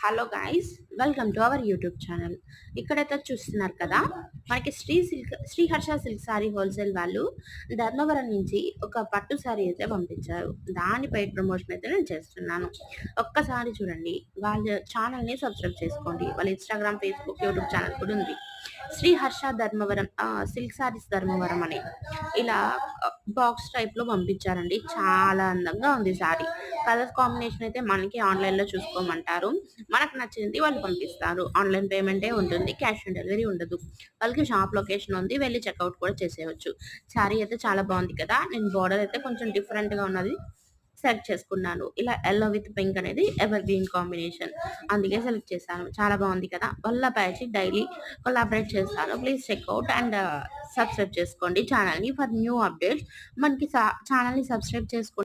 Hello guys, welcome to our YouTube channel. ఇక్కడైతే చూస్తున్నారు కదా, మనకి శ్రీహర్ష సిల్క్ సారీ హోల్సేల్ వాళ్ళు ధర్మవరం నుంచి ఒక పట్టు సారీ అయితే పంపించారు. దాని పెయిడ్ ప్రమోషన్ అయితే నేను చేస్తున్నాను. ఒక్కసారి చూడండి, వాళ్ళ ఛానల్ని సబ్స్క్రైబ్ చేసుకోండి. వాళ్ళ ఇన్స్టాగ్రామ్, ఫేస్బుక్, యూట్యూబ్ ఛానల్ కూడా ఉంది. శ్రీహర్ష ధర్మవరం సిల్క్ సారీస్ ధర్మవరం అని ఇలా బాక్స్ టైప్ లో పంపించారండి. చాలా అందంగా ఉంది సారీ. కలర్ కాంబినేషన్ అయితే మనకి ఆన్లైన్ లో చూసుకోమంటారు. మనకు నచ్చింది వాళ్ళు పంపిస్తారు. ఆన్లైన్ పేమెంటే ఉంటుంది, క్యాష్ ఆన్ డెలివరీ ఉండదు. వాళ్ళకి షాప్ లొకేషన్ ఉంది, వెళ్ళి చెక్అవుట్ కూడా చేసేయచ్చు. శారీ అయితే చాలా బాగుంది కదా. నేను బార్డర్ అయితే కొంచెం డిఫరెంట్ గా ఉన్నది సెలెక్ట్ చేసుకున్నాను. ఇలా ఎల్లో విత్ పింక్ అనేది ఎవర్ గ్రీన్ కాంబినేషన్, అందుకే సెలెక్ట్ చేశాను. చాలా బాగుంది కదా. వాళ్ళ బ్యాచ్ డైలీ కొలాబరేట్ చేస్తాను. ప్లీజ్ చెక్అవుట్ అండ్ సబ్స్క్రైబ్ చేసుకోండి ఛానల్ని ఫర్ న్యూ అప్డేట్స్. మనకి ఛానల్ని సబ్స్క్రైబ్ చేసుకోండి.